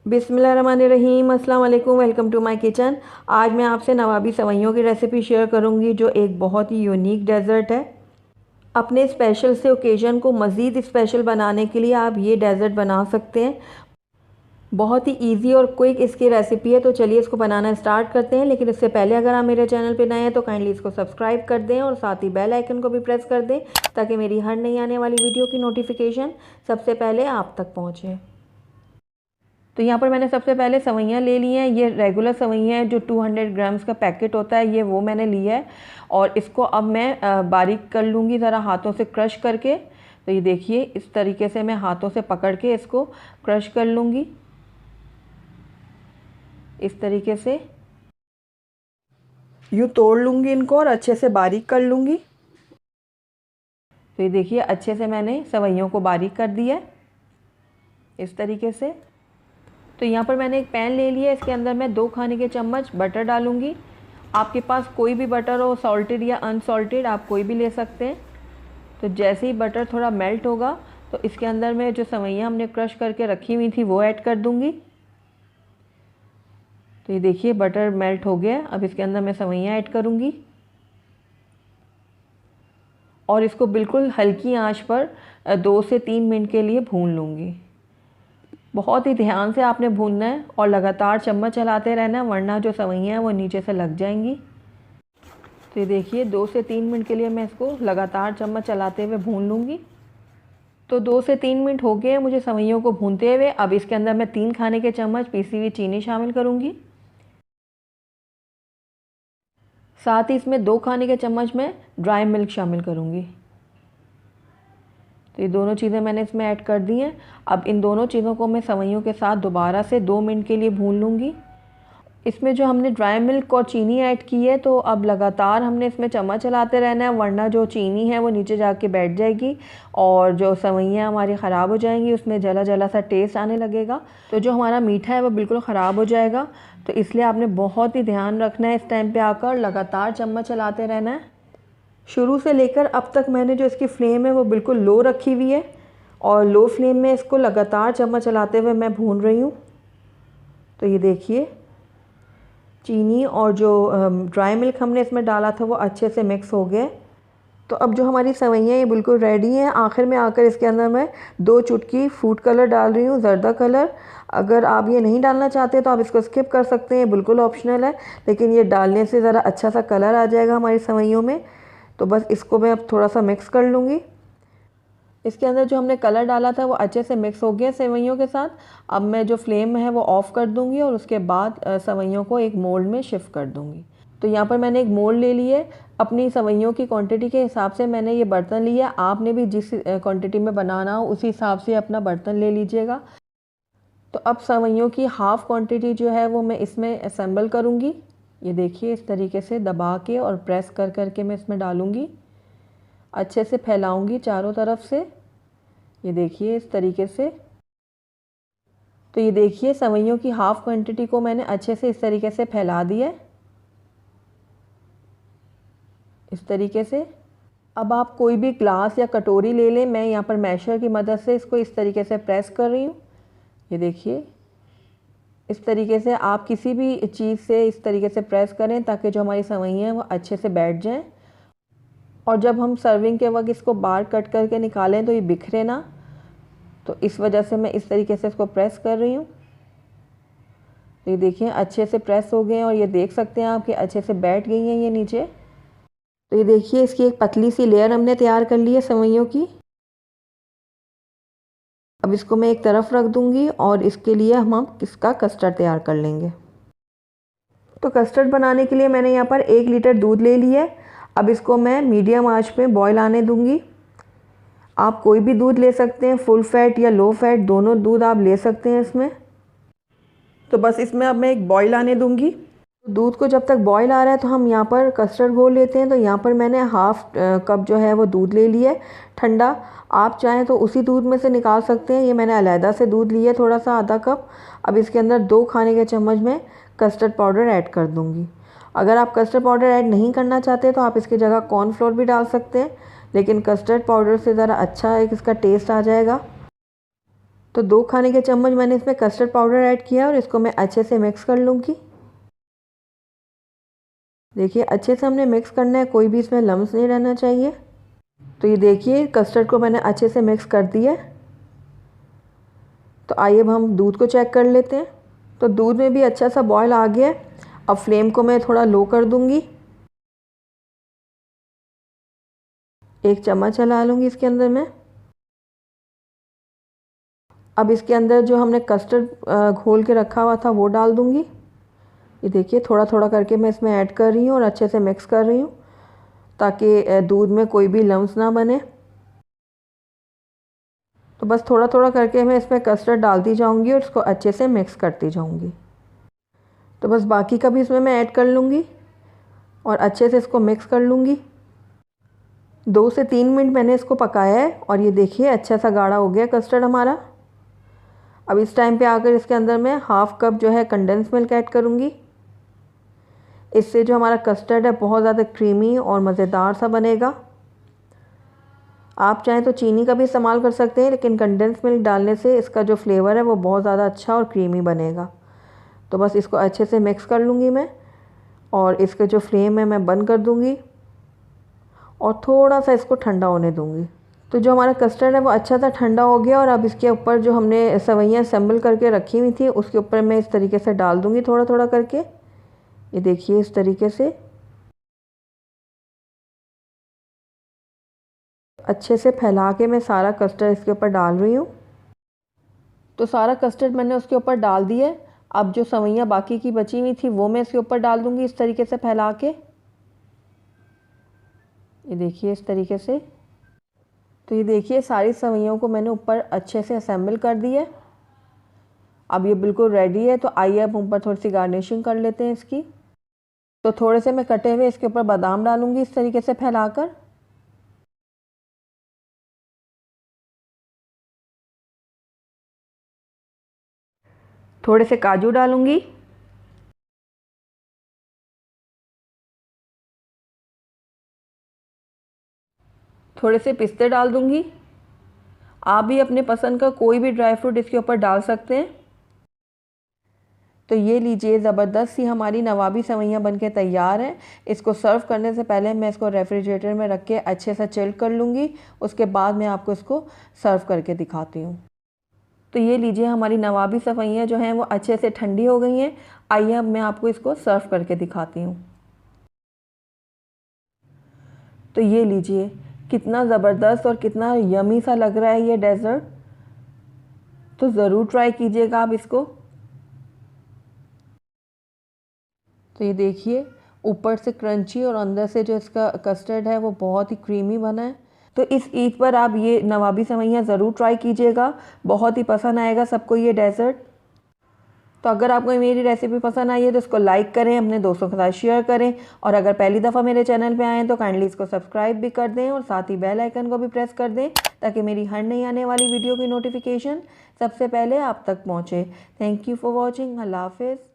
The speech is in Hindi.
बिस्मिल्लाहिर्रहमानिर्रहीम, अस्सलाम वालेकुम। Welcome to my kitchen. आज मैं आपसे नवाबी सेवइयों की रेसिपी शेयर करूंगी जो एक बहुत ही यूनिक डेज़र्ट है। अपने स्पेशल से ओकेज़न को मज़ीद स्पेशल बनाने के लिए आप ये डेज़र्ट बना सकते हैं। बहुत ही इजी और क्विक इसकी रेसिपी है, तो चलिए इसको बनाना स्टार्ट करते हैं। लेकिन इससे पहले अगर आप मेरे चैनल पर नए हैं तो काइंडली इसको सब्सक्राइब कर दें और साथ ही बेल आइकन को भी प्रेस कर दें ताकि मेरी हर नई आने वाली वीडियो की नोटिफिकेशन सबसे पहले आप तक पहुँचे। तो यहाँ पर मैंने सबसे पहले सेवइयाँ ले ली हैं। ये रेगुलर सेवइयाँ हैं जो 200 ग्राम्स का पैकेट होता है, ये वो मैंने लिया है। और इसको अब मैं बारीक कर लूँगी ज़रा हाथों से क्रश करके। तो ये देखिए इस तरीके से मैं हाथों से पकड़ के इसको क्रश कर लूँगी, इस तरीके से यूँ तोड़ लूँगी इनको और अच्छे से बारीक कर लूँगी। तो ये देखिए अच्छे से मैंने सेवइयों को बारीक कर दिया है इस तरीके से। तो यहाँ पर मैंने एक पैन ले लिया, इसके अंदर मैं 2 खाने के चम्मच बटर डालूँगी। आपके पास कोई भी बटर हो, सॉल्टेड या अनसॉल्टेड, आप कोई भी ले सकते हैं। तो जैसे ही बटर थोड़ा मेल्ट होगा तो इसके अंदर में जो सेवइयाँ हमने क्रश करके रखी हुई थी वो ऐड कर दूँगी। तो ये देखिए बटर मेल्ट हो गया। अब इसके अंदर मैं सेवइयाँ ऐड करूँगी और इसको बिल्कुल हल्की आंच पर 2 से 3 मिनट के लिए भून लूँगी। बहुत ही ध्यान से आपने भूनना है और लगातार चम्मच चलाते रहना है, वरना जो सेवइयाँ हैं वो नीचे से लग जाएंगी। तो ये देखिए 2 से 3 मिनट के लिए मैं इसको लगातार चम्मच चलाते हुए भून लूँगी। तो 2 से 3 मिनट हो गए हैं मुझे सेवइयों को भूनते हुए। अब इसके अंदर मैं 3 खाने के चम्मच पीसी हुई चीनी शामिल करूँगी। साथ ही इसमें 2 खाने के चम्मच मैं ड्राई मिल्क शामिल करूँगी। तो ये दोनों चीज़ें मैंने इसमें ऐड कर दी हैं। अब इन दोनों चीज़ों को मैं सेवइयों के साथ दोबारा से 2 मिनट के लिए भून लूँगी। इसमें जो हमने ड्राई मिल्क और चीनी ऐड की है, तो अब लगातार हमने इसमें चम्मच चलाते रहना है, वरना जो चीनी है वो नीचे जाके बैठ जाएगी और जो सेवइयाँ हमारी ख़राब हो जाएंगी, उसमें जला जला सा टेस्ट आने लगेगा। तो जो हमारा मीठा है वो बिल्कुल ख़राब हो जाएगा। तो इसलिए आपने बहुत ही ध्यान रखना है, इस टाइम पर आकर लगातार चम्मच चलाते रहना है। शुरू से लेकर अब तक मैंने जो इसकी फ्लेम है वो बिल्कुल लो रखी हुई है और लो फ्लेम में इसको लगातार चम्मच चलाते हुए मैं भून रही हूँ। तो ये देखिए चीनी और जो ड्राई मिल्क हमने इसमें डाला था वो अच्छे से मिक्स हो गया। तो अब जो हमारी सेवइयाँ ये बिल्कुल रेडी हैं। आखिर में आकर इसके अंदर मैं 2 चुटकी फूड कलर डाल रही हूँ, ज़र्दा कलर। अगर आप ये नहीं डालना चाहते तो आप इसको स्किप कर सकते हैं, बिल्कुल ऑप्शनल है। लेकिन ये डालने से ज़रा अच्छा सा कलर आ जाएगा हमारी सेवइयों में। तो बस इसको मैं अब थोड़ा सा मिक्स कर लूँगी। इसके अंदर जो हमने कलर डाला था वो अच्छे से मिक्स हो गया सेवइयों के साथ। अब मैं जो फ्लेम है वो ऑफ़ कर दूँगी और उसके बाद सेवइयों को एक मोल्ड में शिफ्ट कर दूँगी। तो यहाँ पर मैंने एक मोल्ड ले लिया है। अपनी सेवइयों की क्वांटिटी के हिसाब से मैंने ये बर्तन लिया। आपने भी जिस क्वांटिटी में बनाना हो उसी हिसाब से अपना बर्तन ले लीजिएगा। तो अब सेवइयों की हाफ़ क्वांटिटी जो है वो मैं इसमें असेंबल करूँगी। ये देखिए इस तरीके से दबा के और प्रेस कर करके मैं इसमें डालूँगी। अच्छे से फैलाऊँगी चारों तरफ से। ये देखिए इस तरीके से। तो ये देखिए सेवइयों की हाफ़ क्वांटिटी को मैंने अच्छे से इस तरीके से फैला दिया है, इस तरीके से। अब आप कोई भी ग्लास या कटोरी ले लें। मैं यहाँ पर मैशर की मदद से इसको इस तरीके से प्रेस कर रही हूँ। ये देखिए इस तरीके से आप किसी भी चीज़ से इस तरीके से प्रेस करें ताकि जो हमारी सेवइयाँ हैं वो अच्छे से बैठ जाएं। और जब हम सर्विंग के वक्त इसको बाहर कट करके निकालें तो ये बिखरे ना। तो इस वजह से मैं इस तरीके से इसको प्रेस कर रही हूँ। तो ये देखिए अच्छे से प्रेस हो गए हैं और ये देख सकते हैं आप कि अच्छे से बैठ गई हैं ये नीचे। तो ये देखिए इसकी एक पतली सी लेयर हमने तैयार कर ली है सेवइयों की। अब इसको मैं एक तरफ रख दूँगी और इसके लिए हम इसका कस्टर्ड तैयार कर लेंगे। तो कस्टर्ड बनाने के लिए मैंने यहाँ पर 1 लीटर दूध ले लिया है। अब इसको मैं मीडियम आंच पे बॉईल आने दूँगी। आप कोई भी दूध ले सकते हैं, फुल फैट या लो फैट, दोनों दूध आप ले सकते हैं इसमें। तो बस इसमें अब मैं एक बॉईल आने दूँगी। दूध को जब तक बॉईल आ रहा है तो हम यहाँ पर कस्टर्ड घोल लेते हैं। तो यहाँ पर मैंने हाफ़ कप जो है वो दूध ले लिया है ठंडा। आप चाहें तो उसी दूध में से निकाल सकते हैं। ये मैंने अलहदा से दूध लिया है थोड़ा सा, आधा कप। अब इसके अंदर 2 खाने के चम्मच में कस्टर्ड पाउडर ऐड कर दूँगी। अगर आप कस्टर्ड पाउडर ऐड नहीं करना चाहते तो आप इसकी जगह कॉर्नफ्लोर भी डाल सकते हैं, लेकिन कस्टर्ड पाउडर से ज़रा अच्छा एक इसका टेस्ट आ जाएगा। तो 2 खाने के चम्मच मैंने इसमें कस्टर्ड पाउडर ऐड किया और इसको मैं अच्छे से मिक्स कर लूँगी। देखिए अच्छे से हमने मिक्स करना है, कोई भी इसमें लम्स नहीं रहना चाहिए। तो ये देखिए कस्टर्ड को मैंने अच्छे से मिक्स कर दिया है। तो आइए अब हम दूध को चेक कर लेते हैं। तो दूध में भी अच्छा सा बॉयल आ गया है। अब फ्लेम को मैं थोड़ा लो कर दूँगी। 1 चम्मच चला लूँगी इसके अंदर मैं। अब इसके अंदर जो हमने कस्टर्ड घोल के रखा हुआ था वो डाल दूँगी। ये देखिए थोड़ा थोड़ा करके मैं इसमें ऐड कर रही हूँ और अच्छे से मिक्स कर रही हूँ ताकि दूध में कोई भी लम्स ना बने। तो बस थोड़ा थोड़ा करके मैं इसमें कस्टर्ड डालती जाऊँगी और इसको अच्छे से मिक्स करती जाऊँगी। तो बस बाकी का भी इसमें मैं ऐड कर लूँगी और अच्छे से इसको मिक्स कर लूँगी। 2 से 3 मिनट मैंने इसको पकाया है और ये देखिए अच्छा सा गाढ़ा हो गया कस्टर्ड हमारा। अब इस टाइम पे आकर इसके अंदर मैं हाफ़ कप जो है कंडेंस मिल्क ऐड करूँगी। इससे जो हमारा कस्टर्ड है बहुत ज़्यादा क्रीमी और मज़ेदार सा बनेगा। आप चाहें तो चीनी का भी इस्तेमाल कर सकते हैं, लेकिन कंडेंस मिल्क डालने से इसका जो फ्लेवर है वो बहुत ज़्यादा अच्छा और क्रीमी बनेगा। तो बस इसको अच्छे से मिक्स कर लूँगी मैं और इसके जो फ्लेम है मैं बंद कर दूँगी और थोड़ा सा इसको ठंडा होने दूँगी। तो जो हमारा कस्टर्ड है वो अच्छा सा ठंडा हो गया और अब इसके ऊपर जो हमने सेवइयाँ असेंबल करके रखी हुई थी उसके ऊपर मैं इस तरीके से डाल दूँगी थोड़ा थोड़ा करके। ये देखिए इस तरीके से अच्छे से फैला के मैं सारा कस्टर्ड इसके ऊपर डाल रही हूँ। तो सारा कस्टर्ड मैंने उसके ऊपर डाल दिया है। अब जो सेवइयाँ बाकी की बची हुई थी वो मैं इसके ऊपर डाल दूँगी इस तरीके से फैला के। ये देखिए इस तरीके से। तो ये देखिए सारी सेवइयों को मैंने ऊपर अच्छे से असेंबल कर दी है। अब ये बिल्कुल रेडी है। तो आइए अब ऊपर थोड़ी सी गार्निशिंग कर लेते हैं इसकी। तो थोड़े से मैं कटे हुए इसके ऊपर बादाम डालूँगी इस तरीके से फैलाकर। थोड़े से काजू डालूँगी। थोड़े से पिस्ते डाल दूँगी। आप भी अपने पसंद का कोई भी ड्राई फ्रूट इसके ऊपर डाल सकते हैं। तो ये लीजिए ज़बरदस्त सी हमारी नवाबी सेवइयाँ बनके तैयार हैं। इसको सर्व करने से पहले मैं इसको रेफ्रिजरेटर में रख के अच्छे से चिल कर लूँगी। उसके बाद मैं आपको इसको सर्व करके दिखाती हूँ। तो ये लीजिए हमारी नवाबी सेवइयाँ जो हैं वो अच्छे से ठंडी हो गई हैं। आइए अब मैं आपको इसको सर्व करके दिखाती हूँ। तो ये लीजिए कितना ज़बरदस्त और कितना यमी सा लग रहा है ये डेज़र्ट। तो ज़रूर ट्राई कीजिएगा आप इसको। तो ये देखिए ऊपर से क्रंची और अंदर से जो इसका कस्टर्ड है वो बहुत ही क्रीमी बना है। तो इस ईद पर आप ये नवाबी सेवइयाँ ज़रूर ट्राई कीजिएगा, बहुत ही पसंद आएगा सबको ये डेज़र्ट। तो अगर आपको मेरी रेसिपी पसंद आई है तो इसको लाइक करें, अपने दोस्तों के साथ शेयर करें और अगर पहली दफ़ा मेरे चैनल पे आए हैं तो काइंडली इसको सब्सक्राइब भी कर दें और साथ ही बेल आइकन को भी प्रेस कर दें ताकि मेरी हर नई आने वाली वीडियो की नोटिफिकेशन सबसे पहले आप तक पहुँचे। Thank you for watching. अल्लाह हाफिज़।